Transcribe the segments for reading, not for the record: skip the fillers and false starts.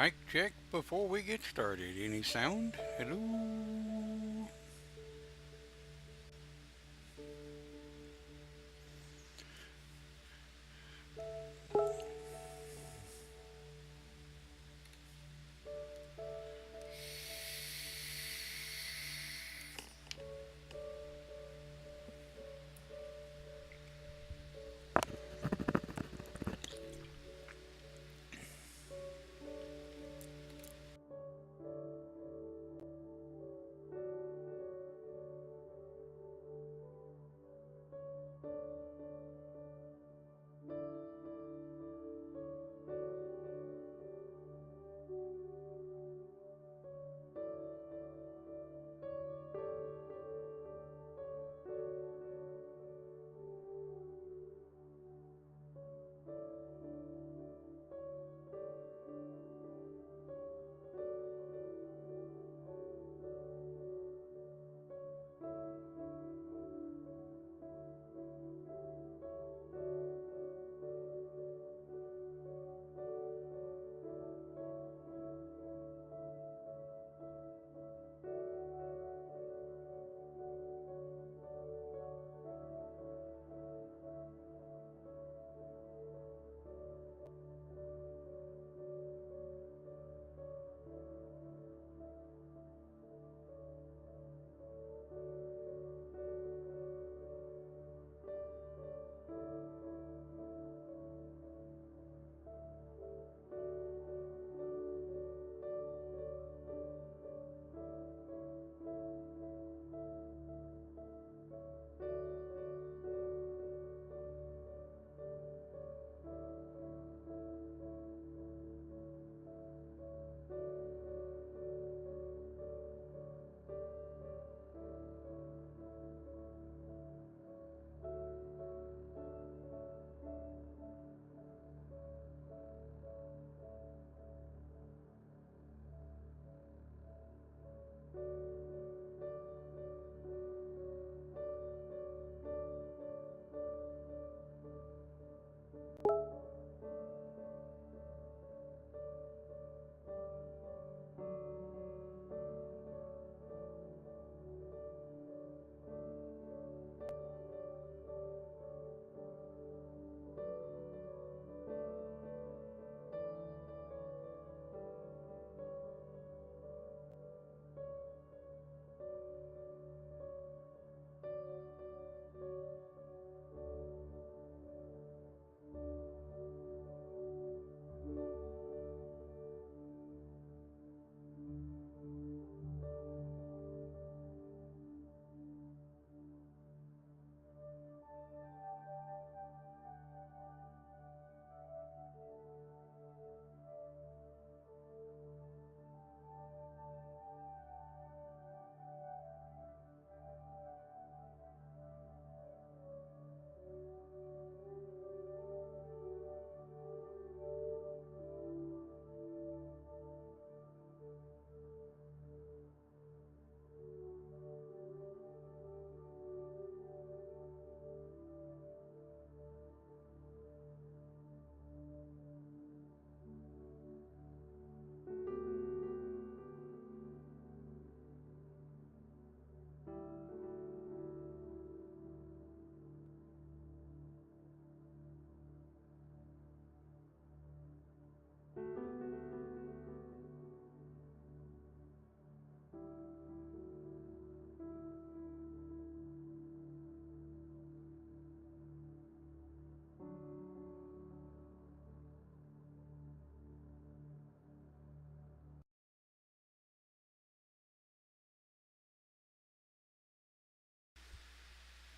Mic check before we get started. Any sound? Hello?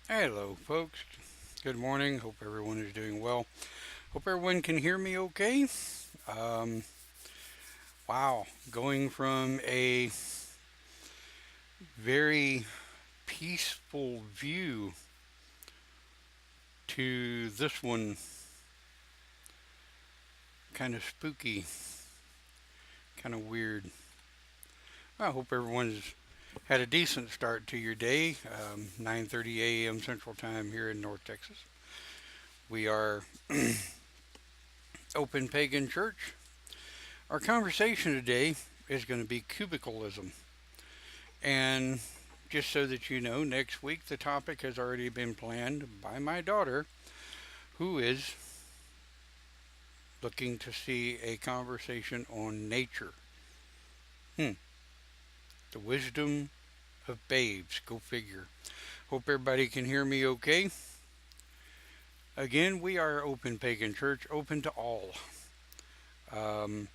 Hello, folks. Good morning. Hope everyone is doing well. Hope everyone can hear me okay. Um, wow, going from a very peaceful view to this one, kind of spooky, kind of weird. I hope everyone's had a decent start to your day. 9:30 a.m. Central Time here in North Texas. We are Open Pagan Church. Our conversation today is going to be cubicalism. And just so that you know, next week the topic has already been planned by my daughter, who is looking to see a conversation on nature. Hmm, the wisdom of babes. Go figure. Hope everybody can hear me okay. Again, we are Open Pagan Church, open to all. Um,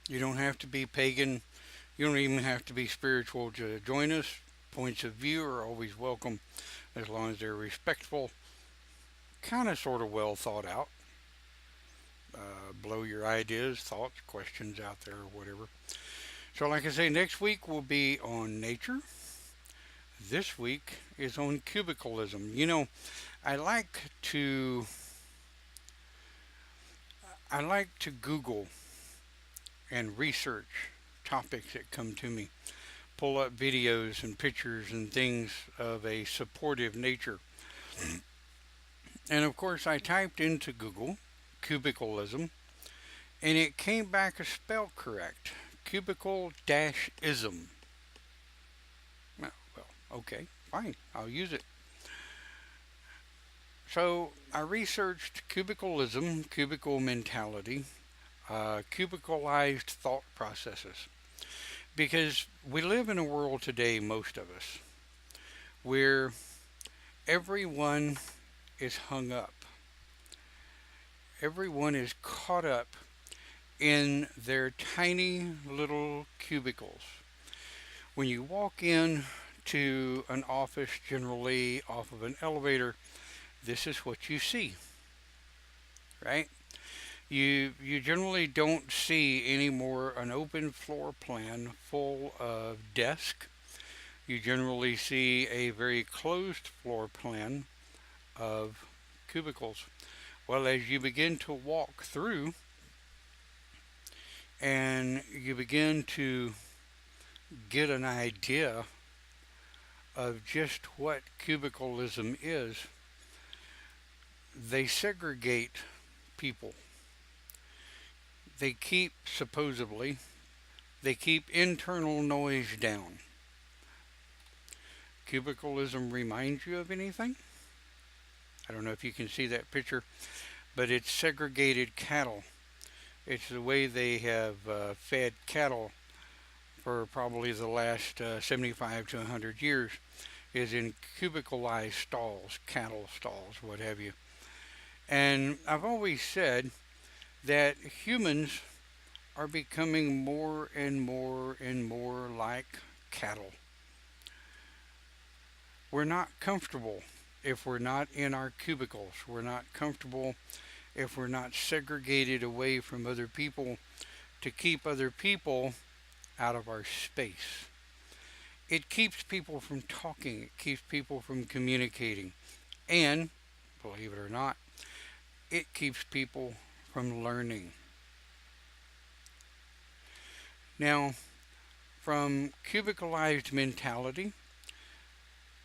you don't have to be pagan. You don't even have to be spiritual to join us. Points of view are always welcome as long as they're respectful, kind of sort of well thought out. Blow your ideas, thoughts, questions out there, or whatever. So, like I say, next week will be on nature. This week is on cubicalism. I like to I like to Google and research topics that come to me. Pull up videos and pictures and things of a supportive nature. And of course, I typed into Google cubicalism, and it came back spelled correct. Cubical-ism. Well, okay, fine, I'll use it. So I researched cubicalism, cubicle mentality, cubicalized thought processes. Because we live in a world today, most of us, where everyone is hung up. Everyone is caught up in their tiny little cubicles. When you walk in to an office, generally off of an elevator, this is what you see, right? You generally don't see anymore an open floor plan full of desks. You generally see a very closed floor plan of cubicles. Well, as you begin to walk through and you begin to get an idea of just what cubicalism is, they segregate people. They keep, supposedly, they keep internal noise down. Cubicalism reminds you of anything? I don't know if you can see that picture, but it's segregated cattle. It's the way they have fed cattle for probably the last 75 to 100 years, is in cubicalized stalls, cattle stalls, what have you. And I've always said that humans are becoming more and more and more like cattle. We're not comfortable if we're not in our cubicles. We're not comfortable if we're not segregated away from other people to keep other people out of our space. It keeps people from talking. It keeps people from communicating. And, believe it or not, it keeps people from learning. Now, from cubicalized mentality,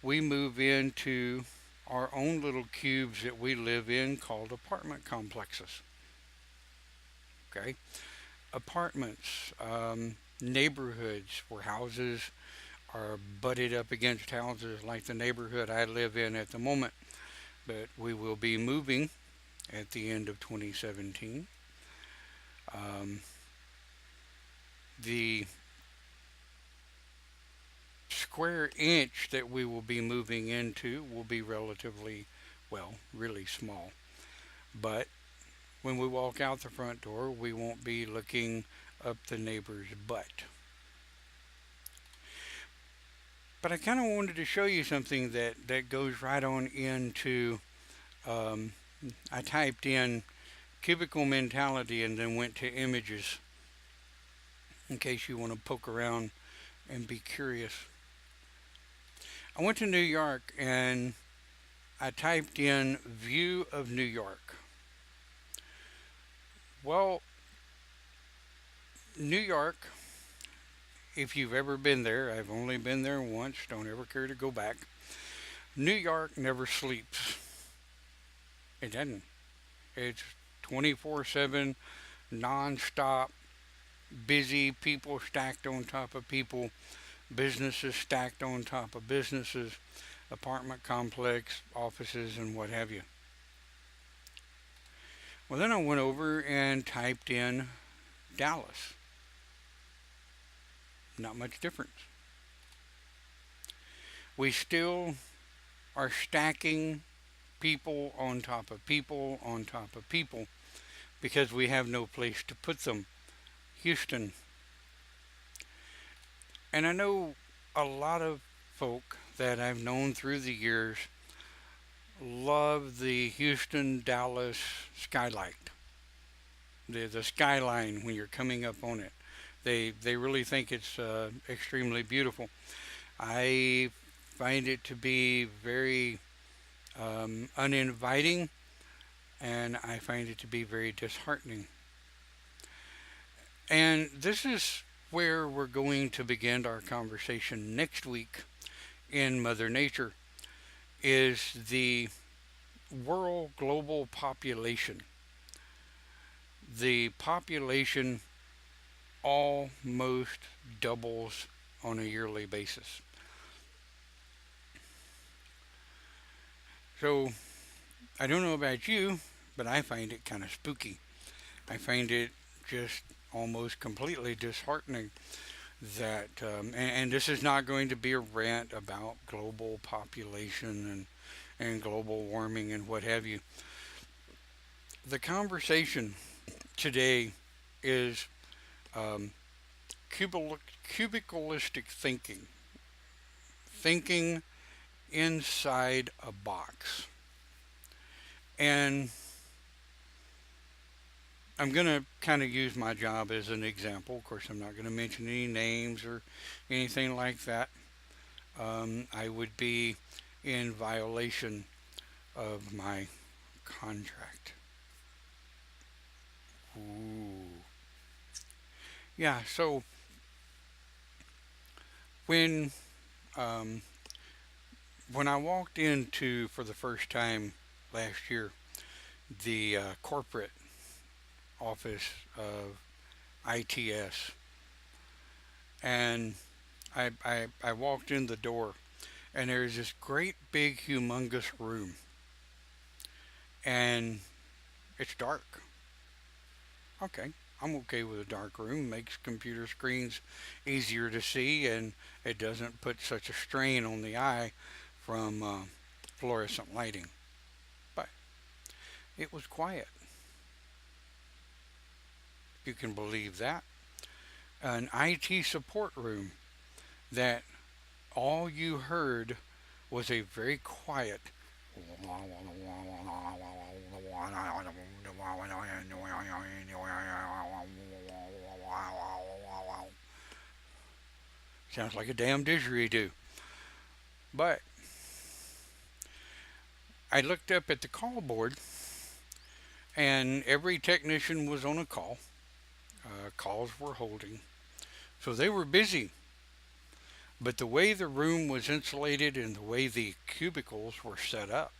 we move into our own little cubes that we live in called apartment complexes. Okay? Apartments, neighborhoods where houses are butted up against houses like the neighborhood I live in at the moment. But we will be moving at the end of 2017. The square inch that we will be moving into will be relatively, well, really small. But when we walk out the front door, we won't be looking up the neighbor's butt. But I kind of wanted to show you something that goes right on into, I typed in cubicle mentality and then went to images in case you want to poke around and be curious. I went to New York and I typed in view of New York. Well, New York, if you've ever been there, I've only been there once, don't ever care to go back. New York never sleeps. It doesn't. It's 24/7, non-stop, busy people stacked on top of people, businesses stacked on top of businesses, apartment complex, offices, and what have you. Well, then I went over and typed in Dallas. Not much difference. We still are stacking people on top of people on top of people because we have no place to put them. Houston. And I know a lot of folk that I've known through the years love the Houston Dallas skylight. The skyline when you're coming up on it. They really think it's extremely beautiful. I find it to be very uninviting, and I find it to be very disheartening. And this is where we're going to begin our conversation next week in Mother Nature is the world global population. The population almost doubles on a yearly basis. So I don't know about you, but I find it kind of spooky. I find it just almost completely disheartening that, and this is not going to be a rant about global population and global warming and what have you. The conversation today is um, cubicalistic thinking, thinking inside a box. And I'm going to kind of use my job as an example. Of course, I'm not going to mention any names or anything like that. I would be in violation of my contract. Ooh. Yeah, so when um, when I walked into for the first time last year the corporate office of ITS, and I walked in the door, and there's this great big humongous room, and it's dark. Okay, I'm okay with a dark room. Makes computer screens easier to see, and it doesn't put such a strain on the eye from fluorescent lighting. But it was quiet. You can believe that. An IT support room that all you heard was a very quiet sounds like a damn didgeridoo. But I looked up at the call board, and every technician was on a call. Calls were holding, so they were busy. But the way the room was insulated and the way the cubicles were set up,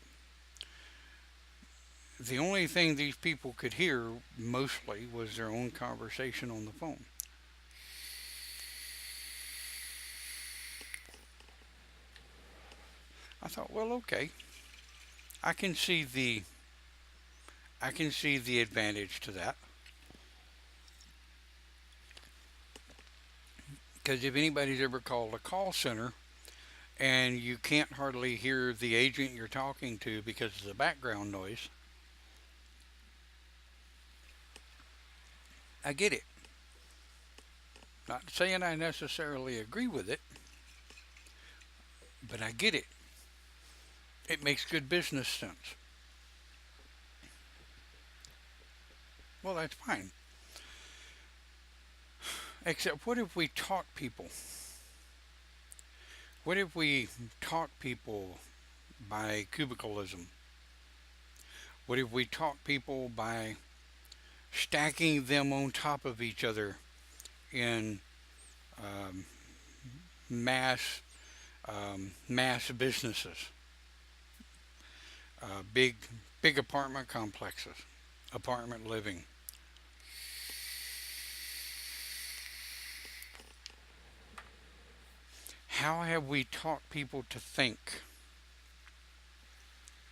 the only thing these people could hear mostly was their own conversation on the phone. I thought, well, okay, I can see the I can see the advantage to that. Because if anybody's ever called a call center and you can't hardly hear the agent you're talking to because of the background noise, I get it. Not saying I necessarily agree with it, but I get it. It makes good business sense. Well, that's fine. Except, what if we taught people? What if we taught people by cubicalism? What if we taught people by stacking them on top of each other in um, mass mass businesses, big apartment complexes, apartment living? How have we taught people to think?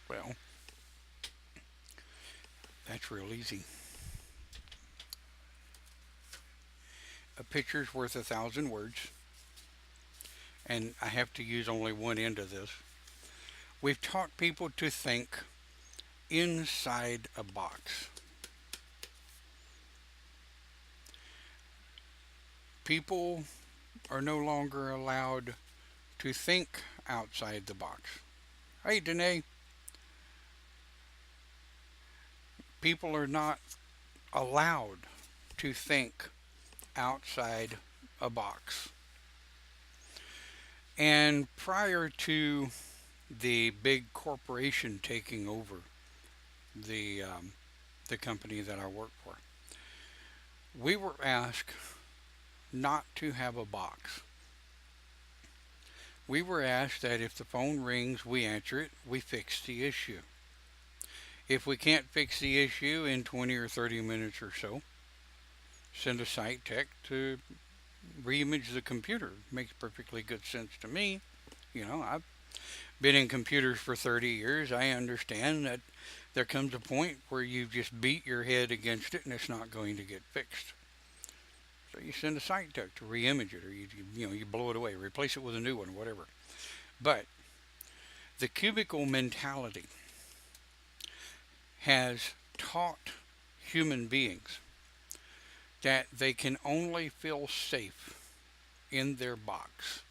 Well, that's real easy. A picture's worth 1,000 words, and I have to use only one end of this. We've taught people to think inside a box. People are no longer allowed to think outside the box. Hey, Danae, people are not allowed to think outside a box. And prior to the big corporation taking over the the company that I work for, we were asked not to have a box. We were asked that if the phone rings, we answer it, we fix the issue. If we can't fix the issue in 20 or 30 minutes or so, send a site tech to reimage the computer. Makes perfectly good sense to me. I've been in computers for 30 years. I understand that there comes a point where you just beat your head against it and it's not going to get fixed. So you send a site tech to reimage it, or you blow it away, replace it with a new one, whatever. But the cubicle mentality has taught human beings that they can only feel safe in their box.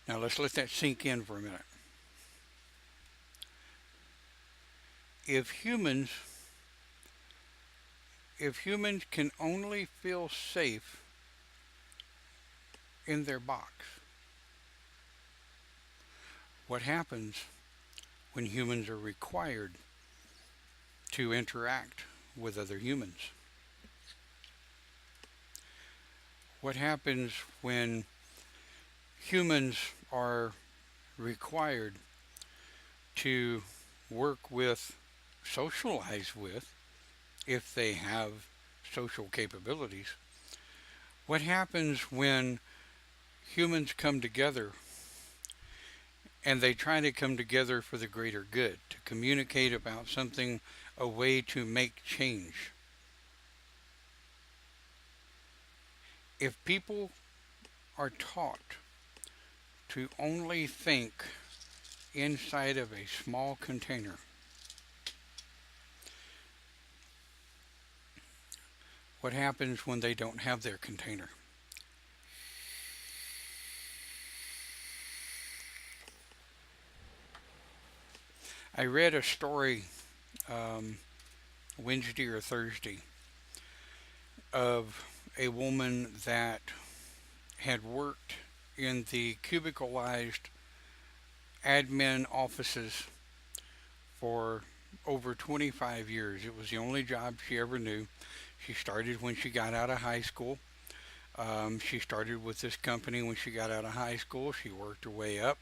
Now let's let that sink in for a minute. If humans can only feel safe in their box, what happens when humans are required to interact with other humans? What happens when humans are required to work with, socialize with, if they have social capabilities? What happens when humans come together and they try to come together for the greater good, to communicate about something, a way to make change? If people are taught to only think inside of a small container, what happens when they don't have their container? I read a story Wednesday or Thursday of a woman that had worked in the cubicalized admin offices for over 25 years. It was the only job she ever knew. She started when she got out of high school. She started with this company when she got out of high school. She worked her way up.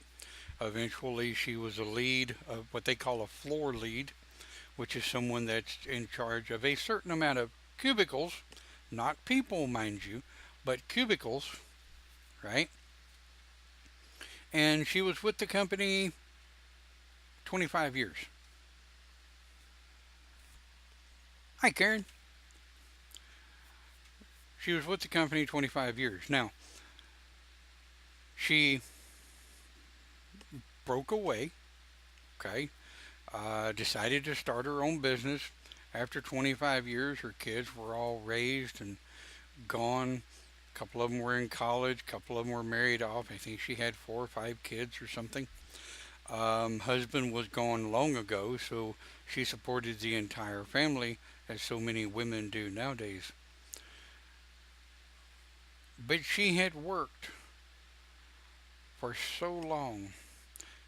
Eventually, she was a lead, of what they call a floor lead, which is someone that's in charge of a certain amount of cubicles, not people, mind you, but cubicles, right? And she was with the company 25 years. Hi, Karen. She was with the company 25 years. Now, she broke away, okay, decided to start her own business. After 25 years, her kids were all raised and gone. A couple of them were in college, a couple of them were married off. I think she had 4 or 5 kids or something. Husband was gone long ago, so she supported the entire family, as so many women do nowadays. But she had worked for so long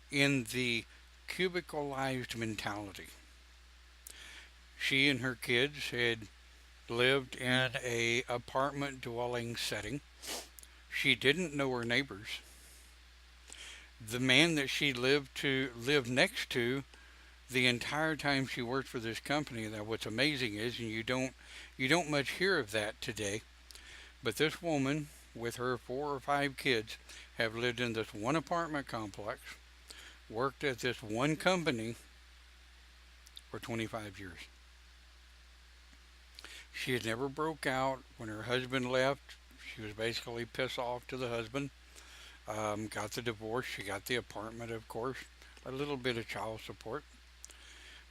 in the cubicalized mentality. She and her kids had lived in a apartment dwelling setting. She didn't know her neighbors. The man that she lived next to the entire time she worked for this company. Now what's amazing is, and you don't much hear of that today, but this woman with her 4 or 5 kids, have lived in this one apartment complex, worked at this one company for 25 years. She had never broke out. When her husband left, she was basically pissed off to the husband. Got the divorce. She got the apartment, of course, a little bit of child support.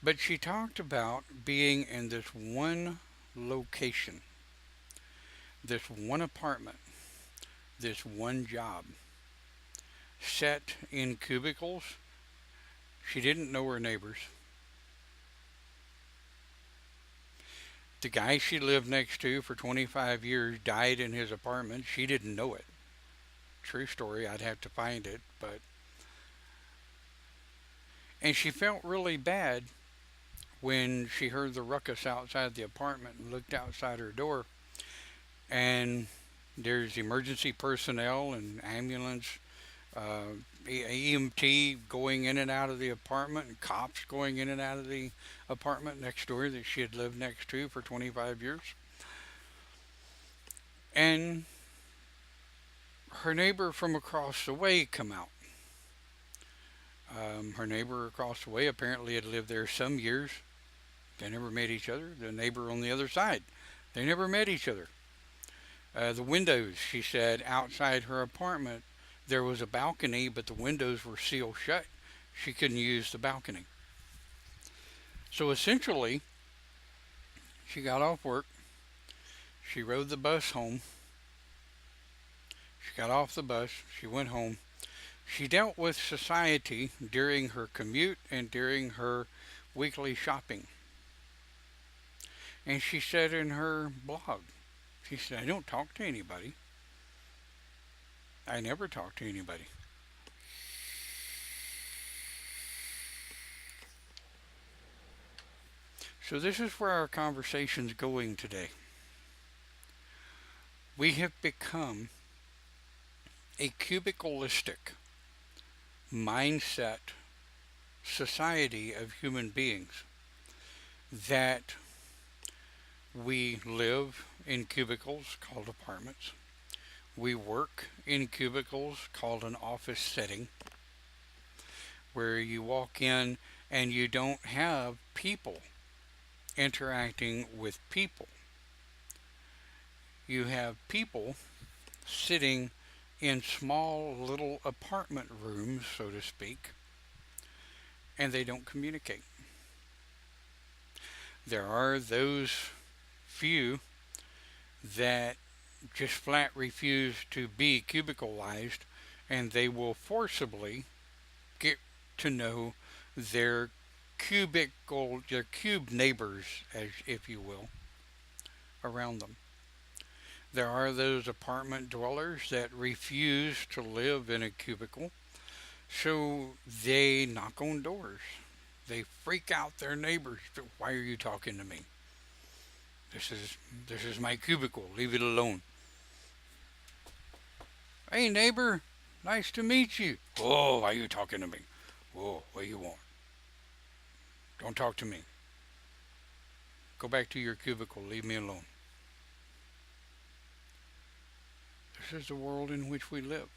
But she talked about being in this one location, this one apartment, this one job, set in cubicles. She didn't know her neighbors. The guy she lived next to for 25 years died in his apartment. She didn't know it. True story. I'd have to find it, but and she felt really bad when she heard the ruckus outside the apartment and looked outside her door, and there's emergency personnel and ambulance, uh, EMT going in and out of the apartment, and cops going in and out of the apartment next door that she had lived next to for 25 years. And her neighbor from across the way come out. Her neighbor across the way apparently had lived there some years. They never met each other. The neighbor on the other side, they never met each other. The windows, she said, outside her apartment, there was a balcony, but the windows were sealed shut. She couldn't use the balcony. So essentially, she got off work. She rode the bus home. She got off the bus. She went home. She dealt with society during her commute and during her weekly shopping. And she said in her blog, she said, I don't talk to anybody. I never talk to anybody. So this is where our conversation's going today. We have become a cubicalistic mindset society of human beings that we live in cubicles called apartments. We work in cubicles called an office setting where you walk in and you don't have people interacting with people. You have people sitting in small little apartment rooms, so to speak, and they don't communicate. There are those few that just flat refuse to be cubicalized, and they will forcibly get to know their their cube neighbors, as if you will, around them. There are those apartment dwellers that refuse to live in a cubicle, so they knock on doors. They freak out their neighbors. Why are you talking to me? This is my cubicle. Leave it alone. Hey neighbor, nice to meet you. Oh, why are you talking to me? Oh, what do you want? Don't talk to me. Go back to your cubicle. Leave me alone. This is the world in which we live.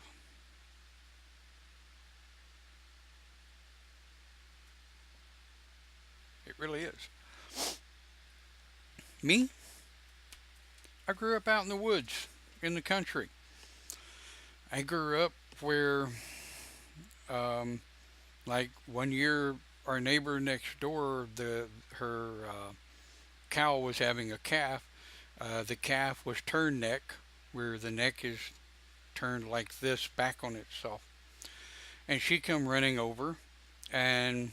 It really is. Me? I grew up out in the woods, in the country. I grew up where, um, like one year, our neighbor next door, her cow was having a calf. The calf was turned neck, where the neck is turned like this back on itself. And she come running over and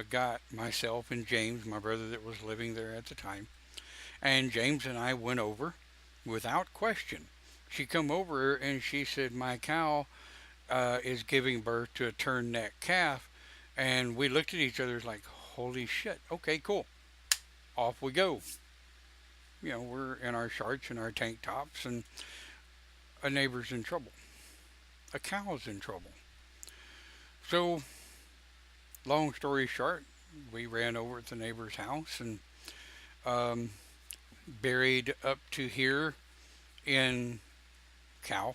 got myself and James, my brother that was living there at the time. And James and I went over without question. She come over and she said, my cow is giving birth to a turned neck calf. And we looked at each other like, holy shit, okay, cool. Off we go. You know, we're in our shorts and our tank tops, and a neighbor's in trouble. A cow's in trouble. So, long story short, we ran over at the neighbor's house and um, buried up to here in cow,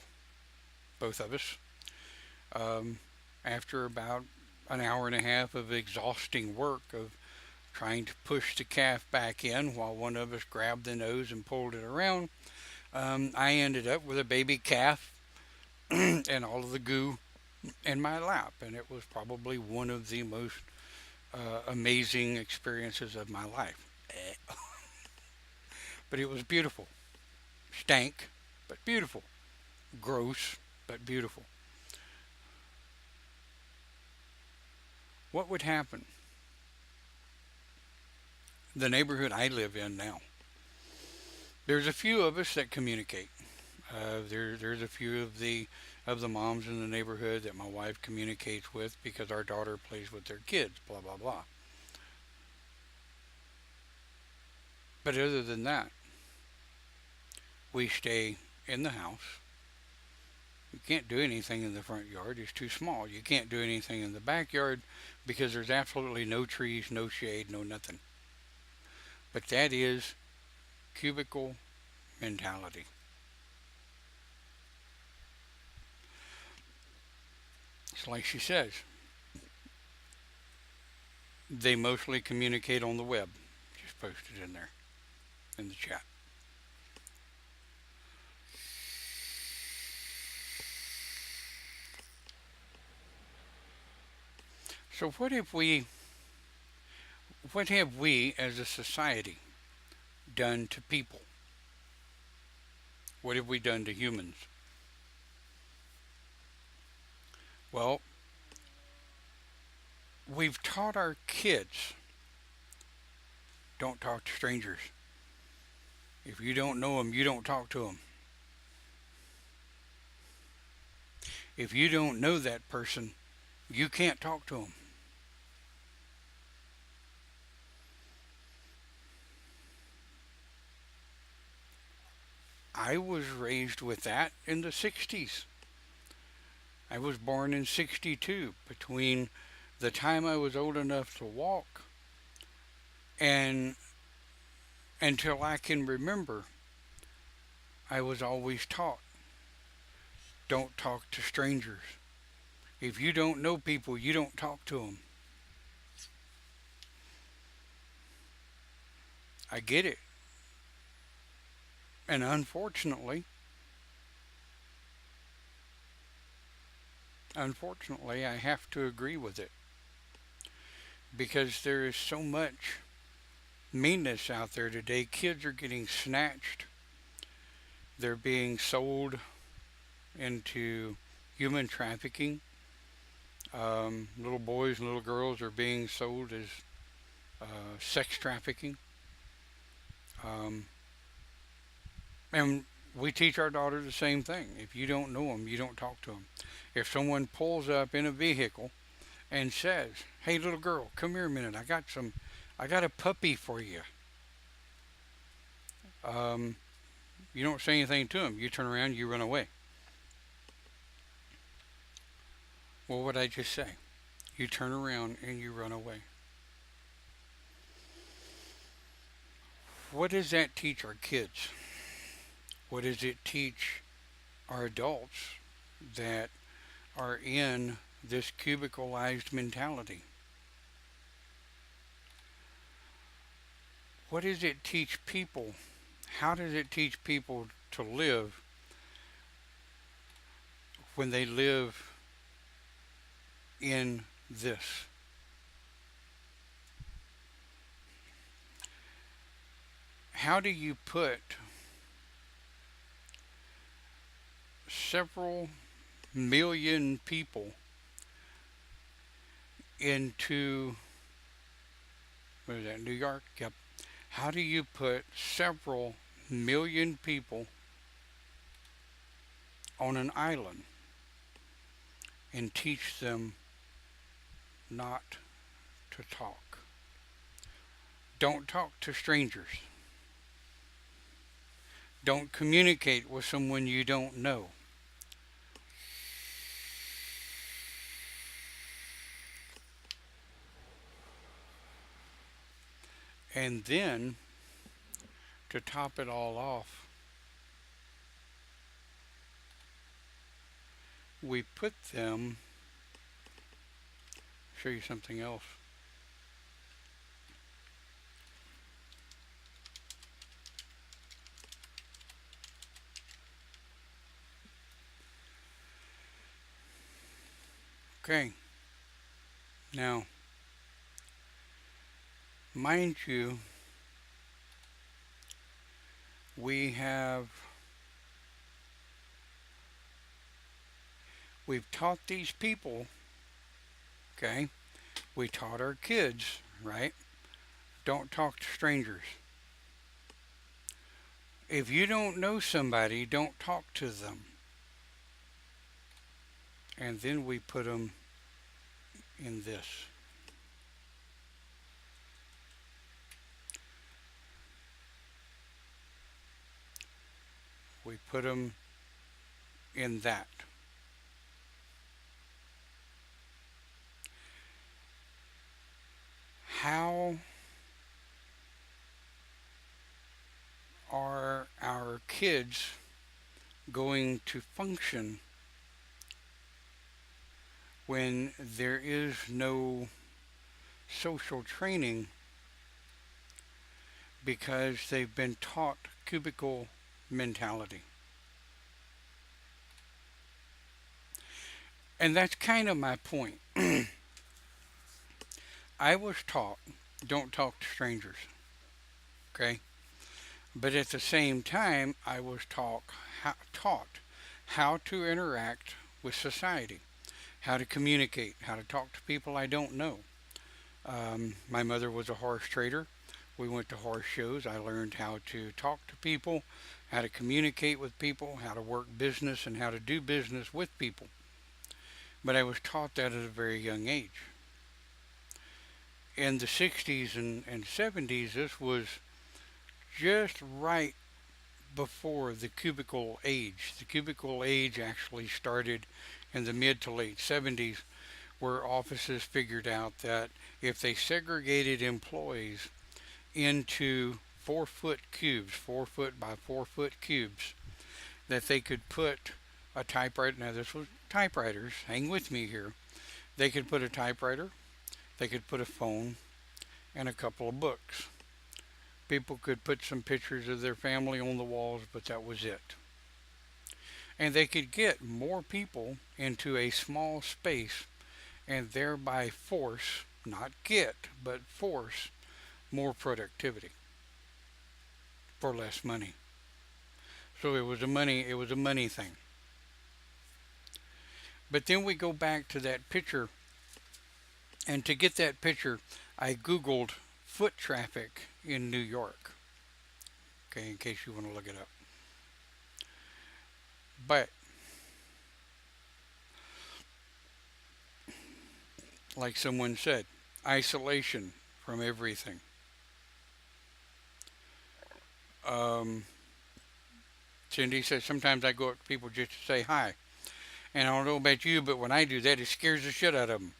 both of us. Um, After about an hour and a half of exhausting work of trying to push the calf back in while one of us grabbed the nose and pulled it around, I ended up with a baby calf and all of the goo in my lap. And it was probably one of the most amazing experiences of my life. But it was beautiful. Stank, but beautiful. Gross, but beautiful. What would happen? The neighborhood I live in now, there's a few of us that communicate. There's a few of the moms in the neighborhood that my wife communicates with because our daughter plays with their kids. Blah blah blah. But other than that, we stay in the house. You can't do anything in the front yard. It's too small. You can't do anything in the backyard because there's absolutely no trees, no shade, no nothing. But that is cubicle mentality. It's like she says, they mostly communicate on the web. Just post it in there in the chat. So what have we as a society done to people? What have we done to humans? Well, we've taught our kids, don't talk to strangers. If you don't know them, you don't talk to them. If you don't know that person, you can't talk to them. I was raised with that in the 60s. I was born in 62. Between the time I was old enough to walk and until I can remember, I was always taught, don't talk to strangers. If you don't know people, you don't talk to them. I get it. And unfortunately, I have to agree with it because there is so much meanness out there today. Kids are getting snatched. They're being sold into human trafficking. Little boys and little girls are being sold as sex trafficking. Um, and we teach our daughters the same thing. If you don't know them, you don't talk to them. If someone pulls up in a vehicle and says, "Hey, little girl, come here a minute. I got a puppy for you." Um, you don't say anything to them. You turn around, you run away. What would I just say? You turn around and you run away. What does that teach our kids? What does it teach our adults that are in this cubicalized mentality? What does it teach people? How does it teach people to live when they live in this? How do you put several million people into, what is that, New York? Yep. How do you put several million people on an island and teach them not to talk? Don't talk to strangers. Don't communicate with someone you don't know. And then, to top it all off, we put them, show you something else. Okay, now, mind you, we have, we've taught these people, okay, we taught our kids, right? Don't talk to strangers. If you don't know somebody, don't talk to them. And then we put them in this. We put them in that. How are our kids going to function when there is no social training because they've been taught cubicle mentality? And that's kind of my point. I was taught don't talk to strangers, okay? But at the same time, I was taught how to interact with society, how to communicate, how to talk to people I don't know. My mother was a horse trader. We went to horse shows. I learned how to talk to people, how to communicate with people, how to work business, and how to do business with people. But I was taught that at a very young age. In the 60s and 70s, this was just right before the cubicle age. The cubicle age actually started in the mid to late 70s, where offices figured out that if they segregated employees into 4-foot cubes, 4-foot by 4-foot cubes, that they could put a typewriter. Now, this was typewriters, hang with me here. They could put a typewriter, they could put a phone, and a couple of books. People could put some pictures of their family on the walls, but that was it. And they could get more people into a small space and thereby force, not get, but force more productivity for less money. So it was a money thing. But then we go back to that picture, and to get that picture, I Googled foot traffic in New York. Okay, in case you want to look it up. But, like someone said, isolation from everything. Um, Cindy says sometimes I go up to people just to say hi. And I don't know about you, but when I do that, it scares the shit out of them.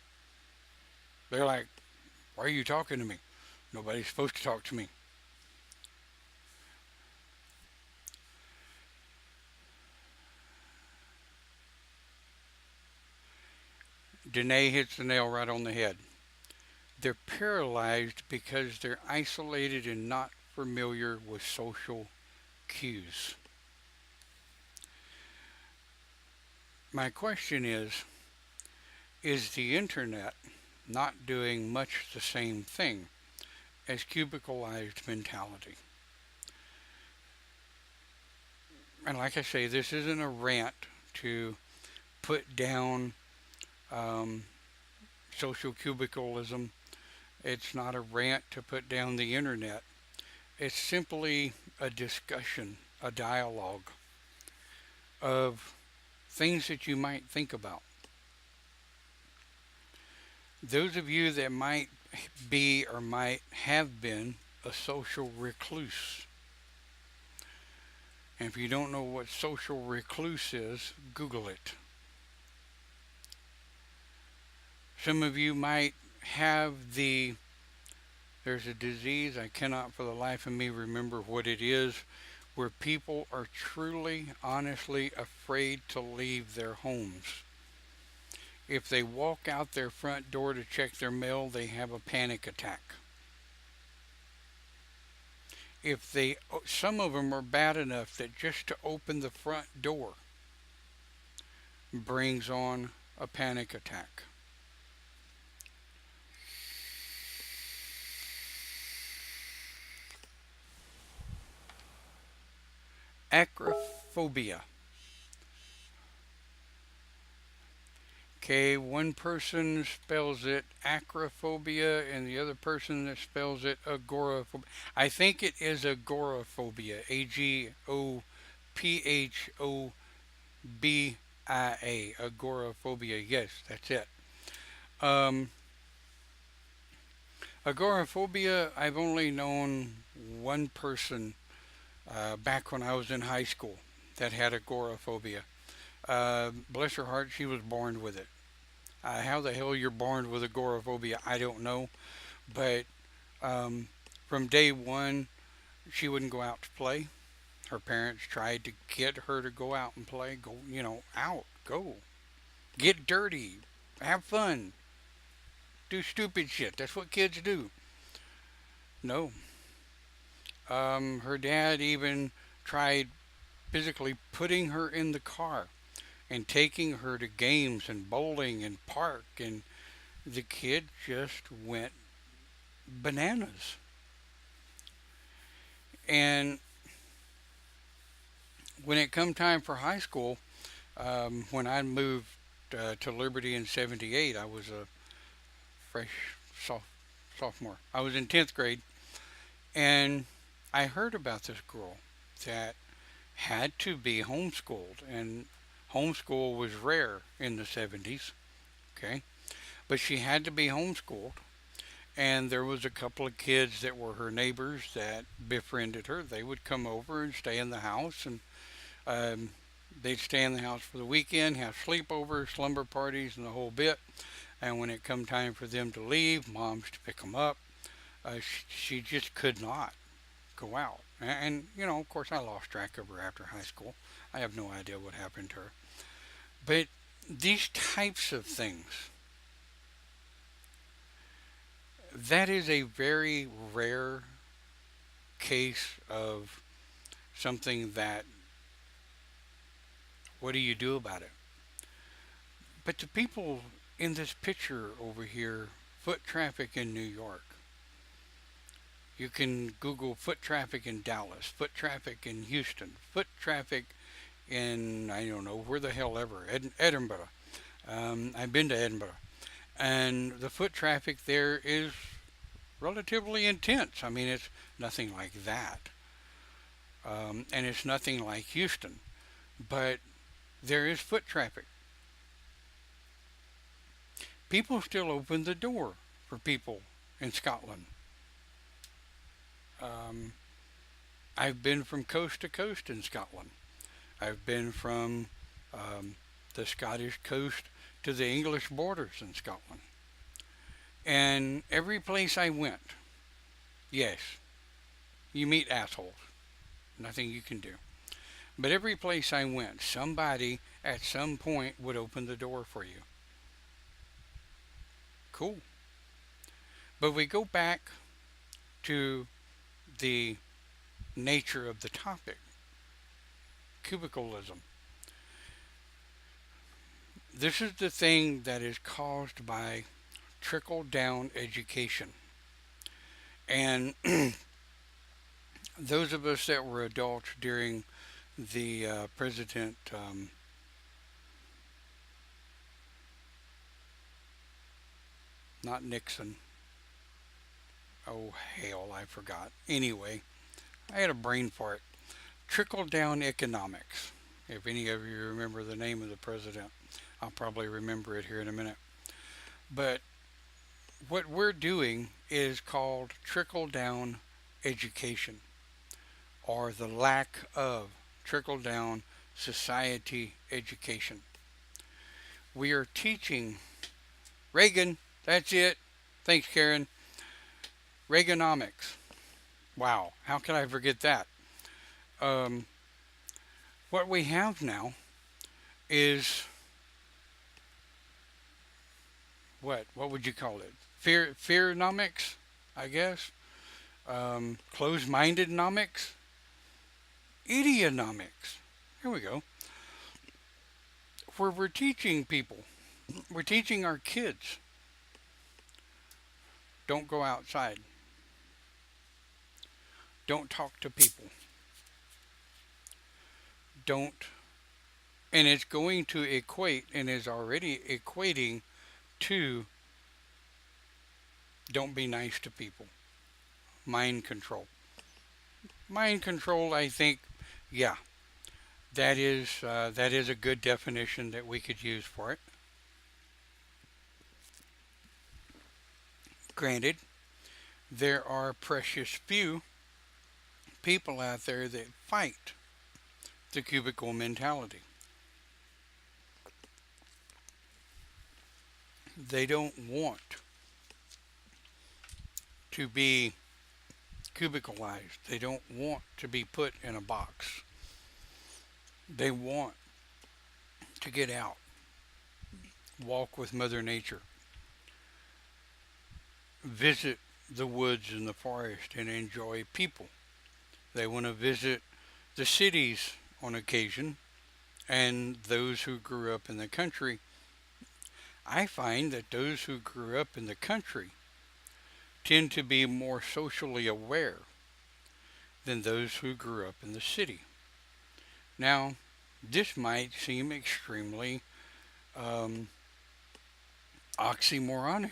They're like, why are you talking to me? Nobody's supposed to talk to me. Danae hits the nail right on the head. They're paralyzed because they're isolated and not familiar with social cues. My question is the internet not doing much the same thing as cubicalized mentality? And like I say, this isn't a rant to put down um, social cubicalism. It's not a rant to put down the internet. It's simply a discussion, a dialogue of things that you might think about. Those of you that might be or might have been a social recluse. And if you don't know what social recluse is, Google it. Some of you might have there's a disease, I cannot for the life of me remember what it is, where people are truly, honestly afraid to leave their homes. If they walk out their front door to check their mail, they have a panic attack. If they, some of them are bad enough that just to open the front door brings on a panic attack. Acrophobia. Okay, one person spells it acrophobia and the other person that spells it agoraphobia. I think it is agoraphobia. Agophobia. Agoraphobia. Yes, that's it. Um, agoraphobia, I've only known one person back when I was in high school that had agoraphobia. Bless her heart, she was born with it. How the hell you're born with agoraphobia, I don't know. But um, from day one, she wouldn't go out to play. Her parents tried to get her to go out and play. Go, out, go, get dirty, have fun, do stupid shit. That's what kids do. No. Her dad even tried physically putting her in the car and taking her to games and bowling and park, and the kid just went bananas. And when it come time for high school, when I moved to Liberty in '78, I was a fresh sophomore. I was in 10th grade, and I heard about this girl that had to be homeschooled, and homeschool was rare in the '70s. Okay, but she had to be homeschooled, and there was a couple of kids that were her neighbors that befriended her. They would come over and stay in the house, and um, they'd stay in the house for the weekend, have sleepovers, slumber parties, and the whole bit. And when it come time for them to leave, moms to pick them up, she just could not go out. And, of course, I lost track of her after high school. I have no idea what happened to her. But these types of things, that is a very rare case of something that, what do you do about it? But the people in this picture over here, foot traffic in New York, you can Google foot traffic in Dallas, foot traffic in Houston, foot traffic in, I don't know, where the hell ever, Edinburgh. I've been to Edinburgh. And the foot traffic there is relatively intense. I mean, it's nothing like that. And it's nothing like Houston. But there is foot traffic. People still open the door for people in Scotland. Um, I've been from coast to coast in Scotland. I've been from the Scottish coast to the English borders in Scotland. And every place I went, yes, you meet assholes. Nothing you can do. But every place I went, somebody at some point would open the door for you. Cool. But we go back to the nature of the topic, cubicalism. This is the thing that is caused by trickle down education. And those of us that were adults during the President, not Nixon. Oh, hell, I forgot. Anyway, I had a brain fart. Trickle down economics. If any of you remember the name of the president, I'll probably remember it here in a minute. But what we're doing is called trickle down education, or the lack of trickle down society education. We are teaching Reagan, that's it. Thanks, Karen. Reaganomics. Wow, how could I forget that? Um, what we have now is what would you call it? Fearnomics, I guess. Closed-minded nomics, idionomics. Here we go. Where we're teaching people, we're teaching our kids, don't go outside, don't talk to people, don't, and it's going to equate and is already equating to don't be nice to people. Mind control. Mind control, I think, yeah, that is a good definition that we could use for it. Granted, there are precious few people out there that fight the cubicle mentality. They don't want to be cubicalized. They don't want to be put in a box. They want to get out, walk with Mother Nature, visit the woods and the forest and enjoy people. They want to visit the cities on occasion, and those who grew up in the country. I find that those who grew up in the country tend to be more socially aware than those who grew up in the city. Now, this might seem extremely oxymoronish.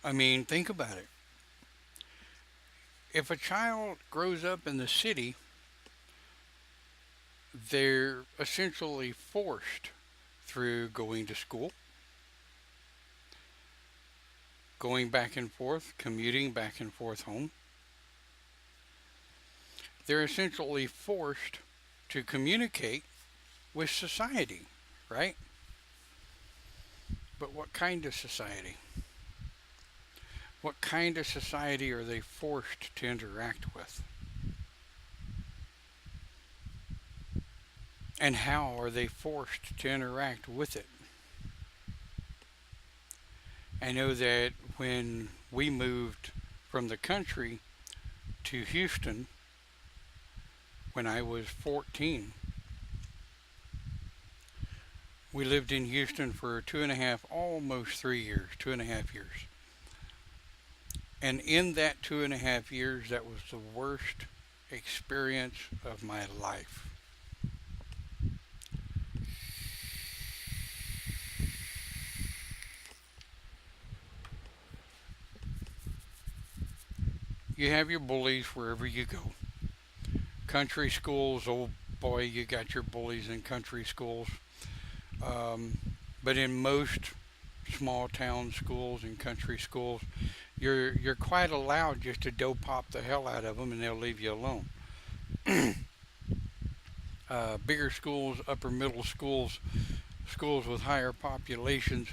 I mean, think about it. If a child grows up in the city, they're essentially forced through going to school, going back and forth, commuting back and forth home. They're essentially forced to communicate with society, right? But what kind of society? What kind of society are they forced to interact with? And how are they forced to interact with it? I know that when we moved from the country to Houston, when I was 14, we lived in Houston for 2.5, almost 3 years, 2.5 years. And in that 2.5 years, that was the worst experience of my life. You have your bullies wherever you go. Country schools, oh boy, you got your bullies in country schools. But in most small town schools and country schools, you're quite allowed just to dope pop the hell out of them and they'll leave you alone. Bigger schools, upper middle schools, schools with higher populations,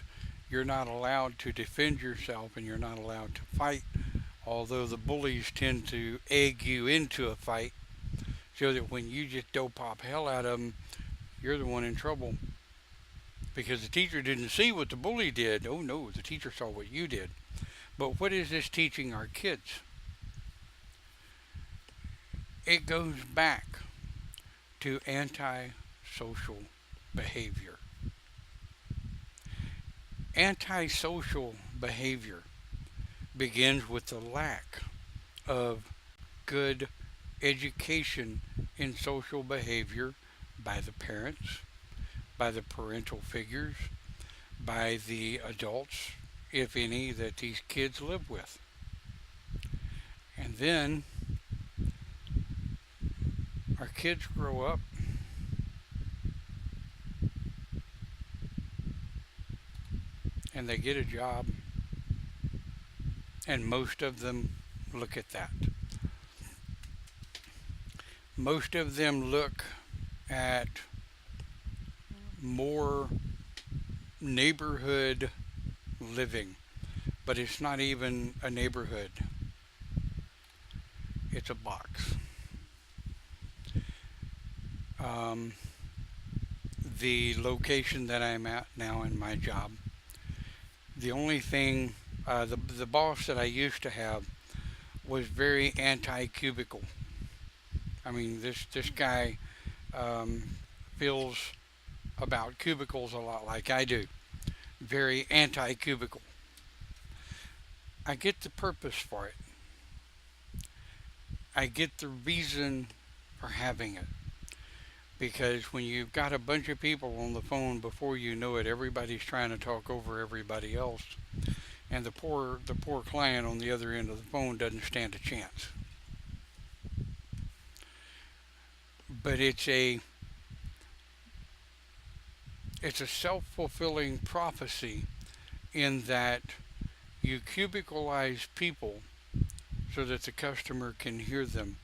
you're not allowed to defend yourself and you're not allowed to fight, although the bullies tend to egg you into a fight so that when you just dope pop hell out of them, you're the one in trouble. Because the teacher didn't see what the bully did. Oh no, the teacher saw what you did. But what is this teaching our kids? It goes back to antisocial behavior. Antisocial behavior begins with the lack of good education in social behavior by the parents, by the parental figures, by the adults, if any, that these kids live with. And then our kids grow up and they get a job, and most of them look at that. Most of them look at more neighborhood living, but it's not even a neighborhood. It's a box. The location that I'm at now in my job, The only thing, the boss that I used to have was very anti-cubicle. I mean, this guy um, feels about cubicles a lot like I do. Very anti-cubicle. I get the purpose for it. I get the reason for having it. Because when you've got a bunch of people on the phone, before you know it, everybody's trying to talk over everybody else, and the poor client on the other end of the phone doesn't stand a chance. But it's a self-fulfilling prophecy in that you cubicleize people so that the customer can hear them.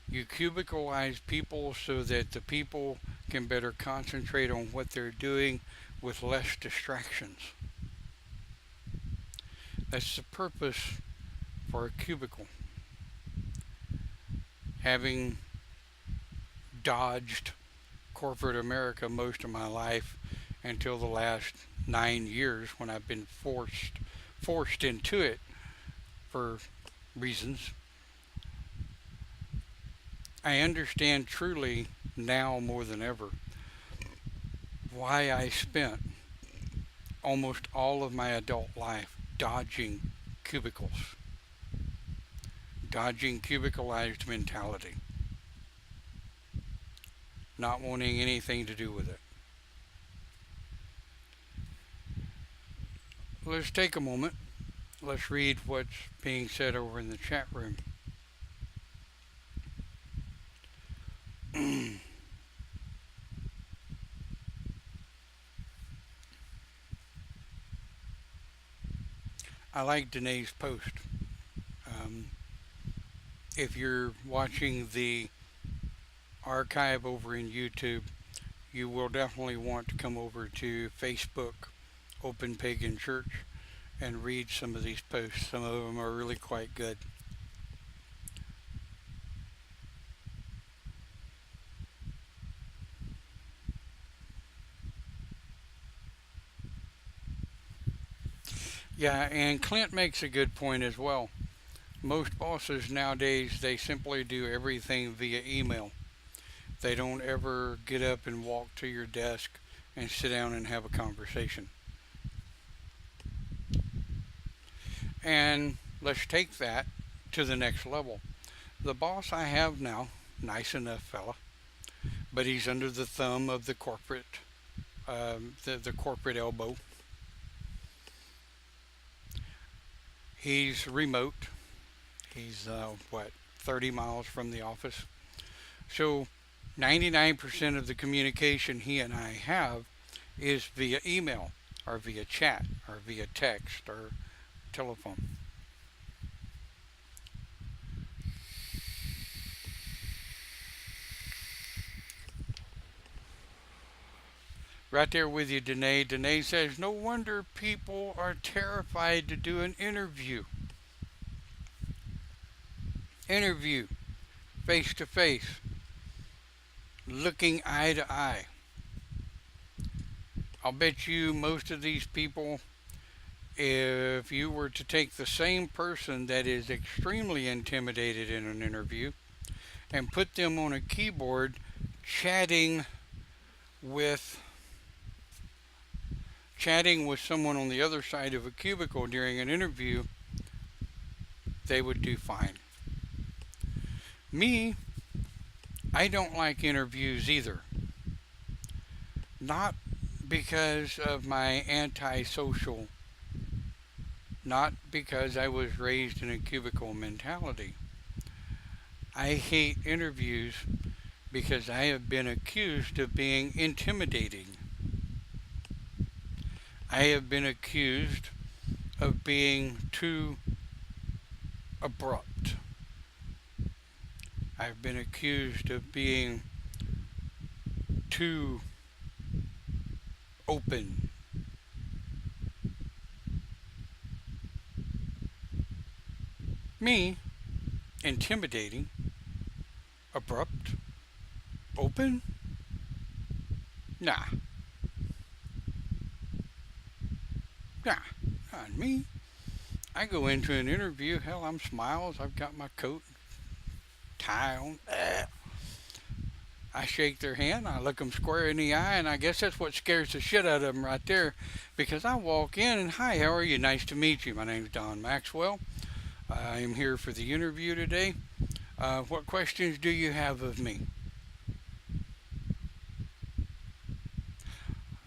You cubicleize people so that the people can better concentrate on what they're doing with less distractions. That's the purpose for a cubicle. Having dodged corporate America most of my life until the last 9 years when I've been forced into it for reasons, I understand truly now more than ever why I spent almost all of my adult life dodging cubicles, dodging cubicalized mentality, not wanting anything to do with it. Let's take a moment. Let's read what's being said over in the chat room. I like Danae's post. Um, if you're watching the archive over in YouTube, you will definitely want to come over to Facebook, Open Pagan Church, and read some of these posts. Some of them are really quite good. Yeah, and Clint makes a good point as well. Most bosses nowadays, they simply do everything via email. They don't ever get up and walk to your desk and sit down and have a conversation. And let's take that to the next level. The boss I have now, nice enough fella, but he's under the thumb of the corporate, the corporate elbow. He's remote. He's what, 30 miles from the office. So 99% of the communication he and I have is via email or via chat or via text or telephone. Right there with you, Danae. Danae says, no wonder people are terrified to do an interview. Interview, face to face, looking eye to eye. I'll bet you most of these people, if you were to take the same person that is extremely intimidated in an interview and put them on a keyboard chatting with someone on the other side of a cubicle during an interview, they would do fine. Me, I don't like interviews either. Not because of my antisocial, not because I was raised in a cubicle mentality. I hate interviews because I have been accused of being intimidating. I have been accused of being too abrupt. I've been accused of being too open. Me, intimidating, abrupt, open? Nah. Nah. Not me. I go into an interview, hell, I'm smiles, I've got my coat, tie on. I shake their hand, I look them square in the eye, and I guess that's what scares the shit out of them right there. Because I walk in and, hi, how are you? Nice to meet you. My name's Don Maxwell. I am here for the interview today. What questions do you have of me?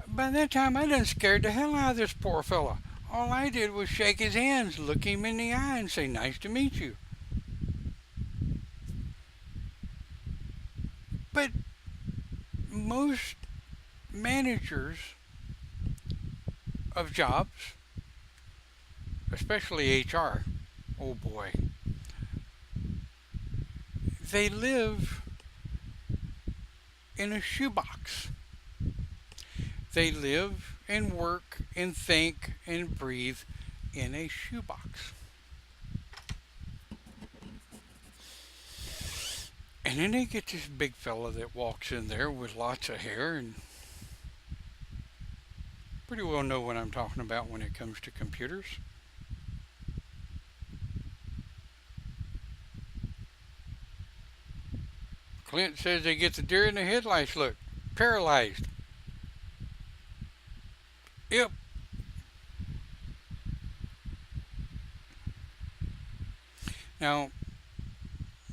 By that time, I done scared the hell out of this poor fella. All I did was shake his hands, look him in the eye, and say, nice to meet you. But most managers of jobs, especially HR, oh boy, they live in a shoebox. They live and work and think and breathe in a shoebox. And then they get this big fella that walks in there with lots of hair and pretty well know what I'm talking about when it comes to computers. Clint says they get the deer in the headlights look. Paralyzed. Yep. Now,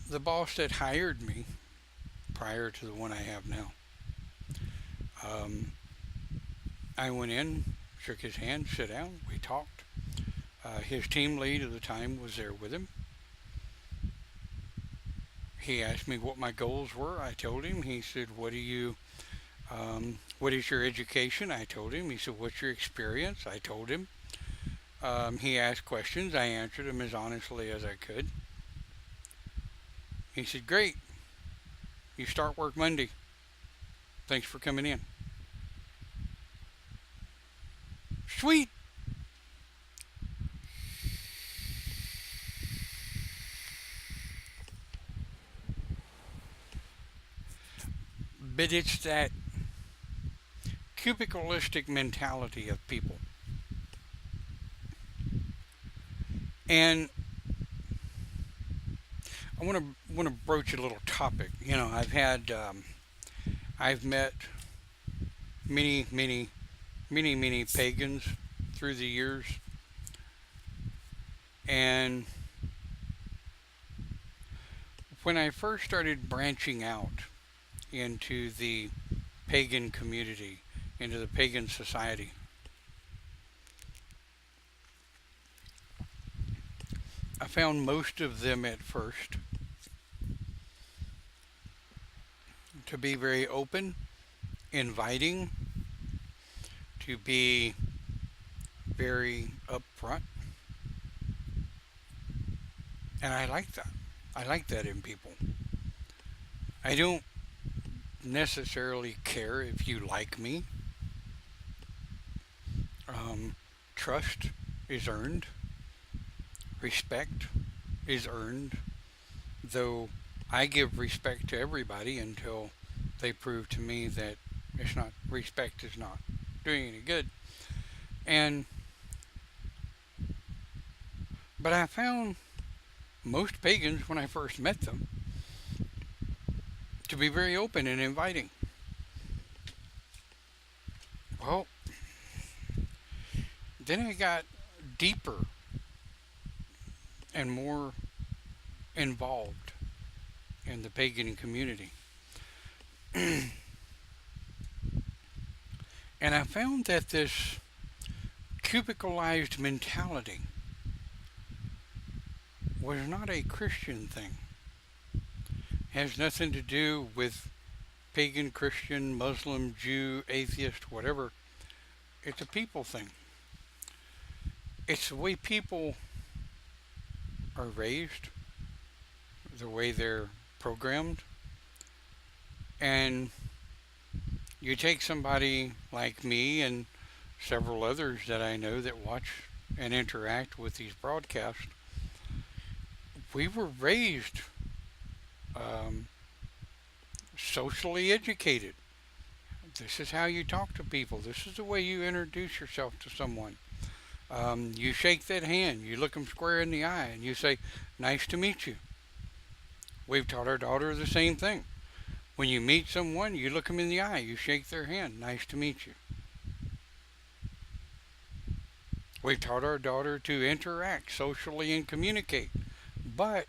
the boss that hired me prior to the one I have now, um, I went in, shook his hand, sat down, we talked. His team lead at the time was there with him. He asked me what my goals were. I told him. He said, what is your education? I told him. He said, what's your experience? I told him. He asked questions. I answered them as honestly as I could. He said, great. You start work Monday. Thanks for coming in. Sweet. But it's that cubicalistic mentality of people. And I want to broach a little topic. I've met many pagans through the years, and when I first started branching out into the pagan community, into the pagan society, I found most of them at first to be very open, inviting, to be very upfront. And I like that. I like that in people. I don't necessarily care if you like me. Trust is earned. Respect is earned. Though I give respect to everybody until they prove to me that respect is not doing any good. But I found most pagans, when I first met them, to be very open and inviting. Well, then I got deeper and more involved in the pagan community. And I found that this cubicalized mentality was not a Christian thing. It has nothing to do with pagan, Christian, Muslim, Jew, atheist, whatever. It's a people thing. It's the way people are raised, the way they're programmed. And you take somebody like me and several others that I know that watch and interact with these broadcasts. We were raised socially educated. This is how you talk to people. This is the way you introduce yourself to someone. You shake that hand, you look them square in the eye, and you say, "Nice to meet you." We've taught our daughter the same thing. When you meet someone, you look them in the eye, you shake their hand, "Nice to meet you." We've taught our daughter to interact socially and communicate. But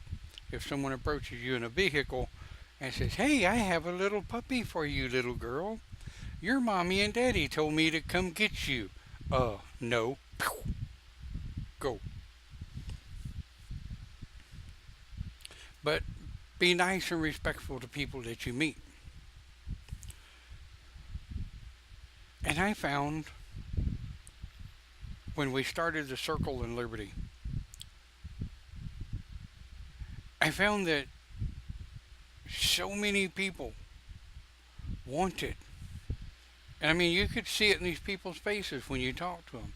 if someone approaches you in a vehicle and says, "Hey, I have a little puppy for you, little girl. Your mommy and daddy told me to come get you." No. Go. But be nice and respectful to people that you meet. And I found when we started the Circle in Liberty, I found that so many people wanted, and I mean, you could see it in these people's faces when you talk to them,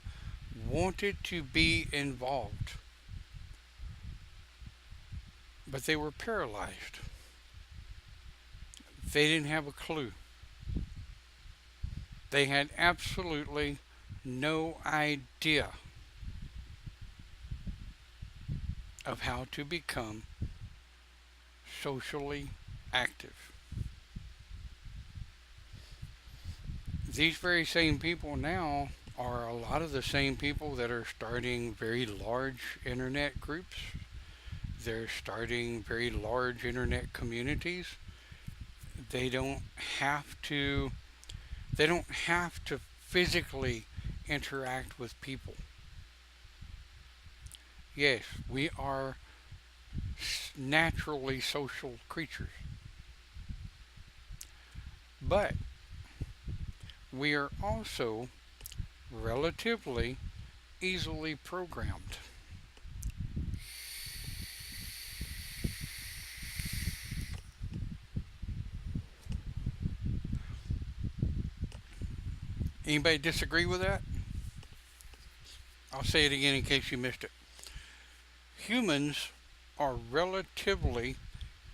wanted to be involved, but they were paralyzed. They didn't have a clue. They had absolutely no idea of how to become socially active. These very same people now are a lot of the same people that are starting very large internet groups. They're starting very large internet communities. They don't have to they don't have to physically interact with people. Yes, we are naturally social creatures, but we are also relatively easily programmed. Anybody disagree with that? I'll say it again in case you missed it. Humans are relatively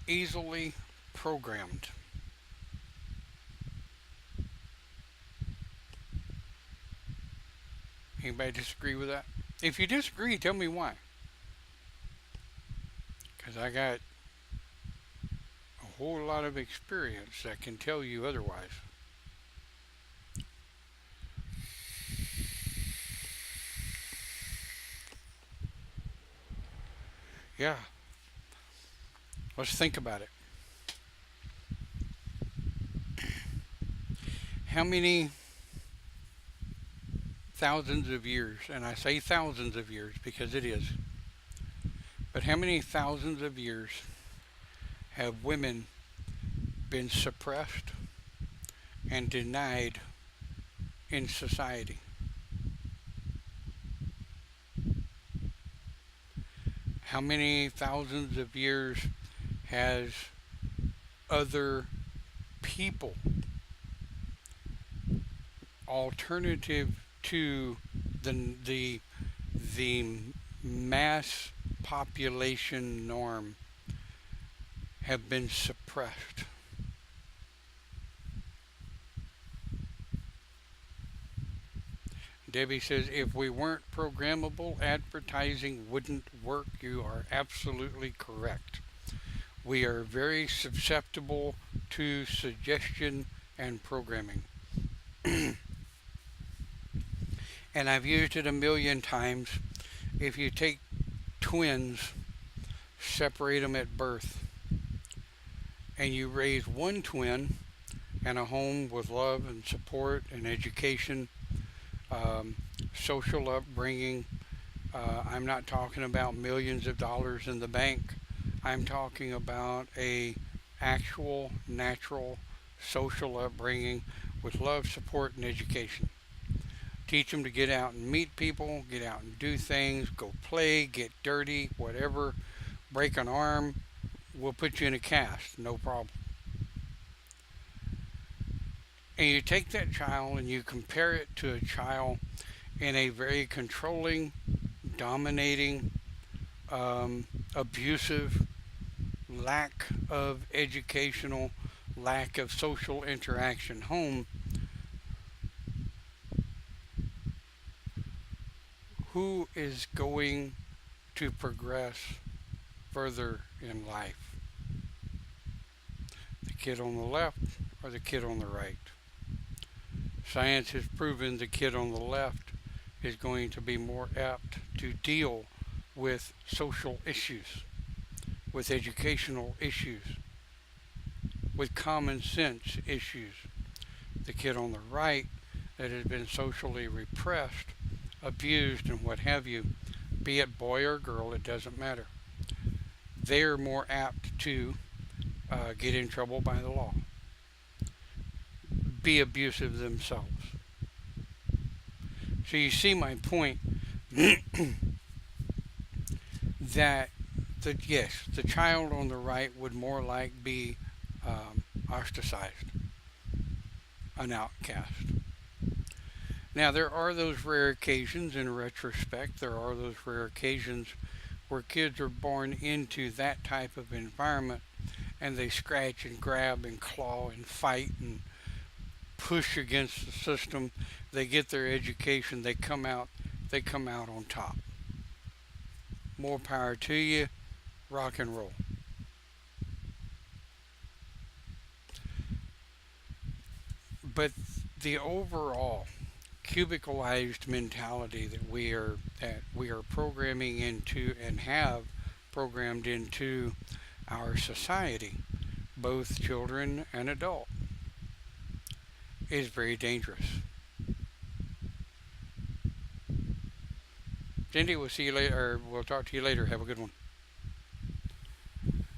easily programmed. Anybody disagree with that? If you disagree, tell me why. Because I got a whole lot of experience that can tell you otherwise. Yeah, let's think about it. How many thousands of years, and I say thousands of years because it is, but how many thousands of years have women been suppressed and denied in society? How many thousands of years has other people, alternative to the the mass population norm, have been suppressed? Debbie says, if we weren't programmable, advertising wouldn't work. You are absolutely correct. We are very susceptible to suggestion and programming. And I've used it a million times. If you take twins, separate them at birth, and you raise one twin in a home with love and support and education, um, social upbringing. I'm not talking about millions of dollars in the bank. I'm talking about a actual, natural, social upbringing with love, support, and education. Teach them to get out and meet people, get out and do things, go play, get dirty, whatever. Break an arm, we'll put you in a cast, no problem. And you take that child and you compare it to a child in a very controlling, dominating, abusive, lack of educational, lack of social interaction home. who is going to progress further in life? The kid on the left or the kid on the right? Science has proven the kid on the left is going to be more apt to deal with social issues, with educational issues, with common sense issues. The kid on the right that has been socially repressed, abused, and what have you, be it boy or girl, it doesn't matter. They're more apt to get in trouble by the law, be abusive themselves. So you see my point that the child on the right would more like be ostracized, an outcast. Now there are those rare occasions, in retrospect, there are those rare occasions where kids are born into that type of environment and they scratch and grab and claw and fight and push against the system. They get their education, they come out on top. More power to you, rock and roll. But the overall cubicalized mentality that we are programming into and have programmed into our society, both children and adult, is very dangerous. Cindy, we'll see you later, or we'll talk to you later. Have a good one.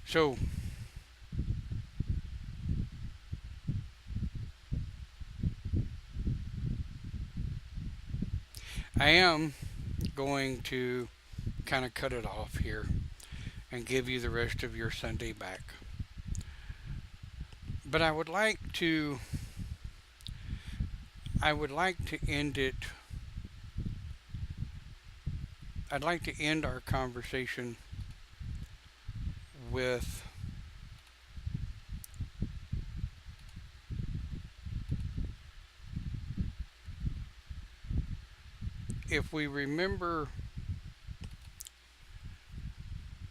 So, I am going to kind of cut it off here and give you the rest of your Sunday back. But I would like to end it. I'd like to end our conversation with if we remember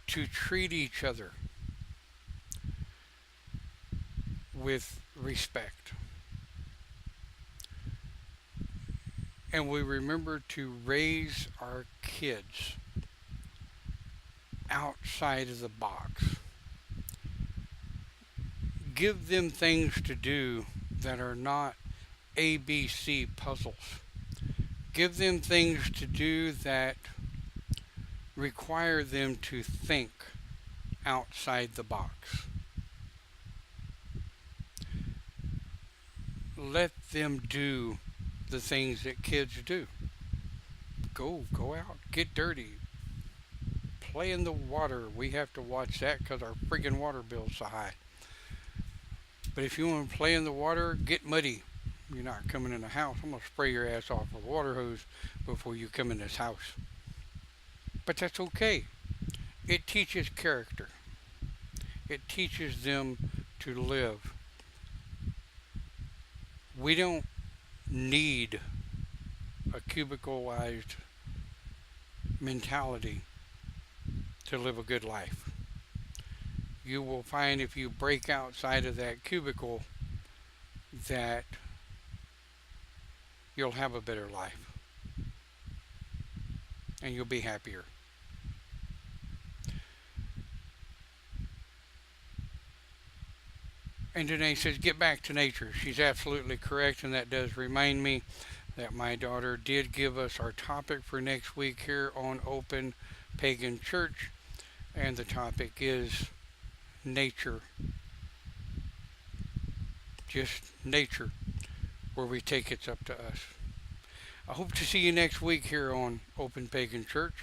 to treat each other with respect, and we remember to raise our kids outside of the box, give them things to do that are not ABC puzzles. Give them things to do that require them to think outside the box. Let them do the things that kids do. Go out, get dirty, play in the water. We have to watch that because our friggin' water bill's so high. But if you want to play in the water, get muddy. You're not coming in the house. I'm going to spray your ass off with a water hose before you come in this house. But that's okay. It teaches character. It teaches them to live. We don't need a cubicalized mentality to live a good life. You will find if you break outside of that cubicle that you'll have a better life and you'll be happier. And Danae says, get back to nature. She's absolutely correct, and that does remind me that my daughter did give us our topic for next week here on Open Pagan Church, and the topic is nature. Just nature, where we take it's up to us. I hope to see you next week here on Open Pagan Church.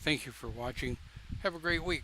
Thank you for watching. Have a great week.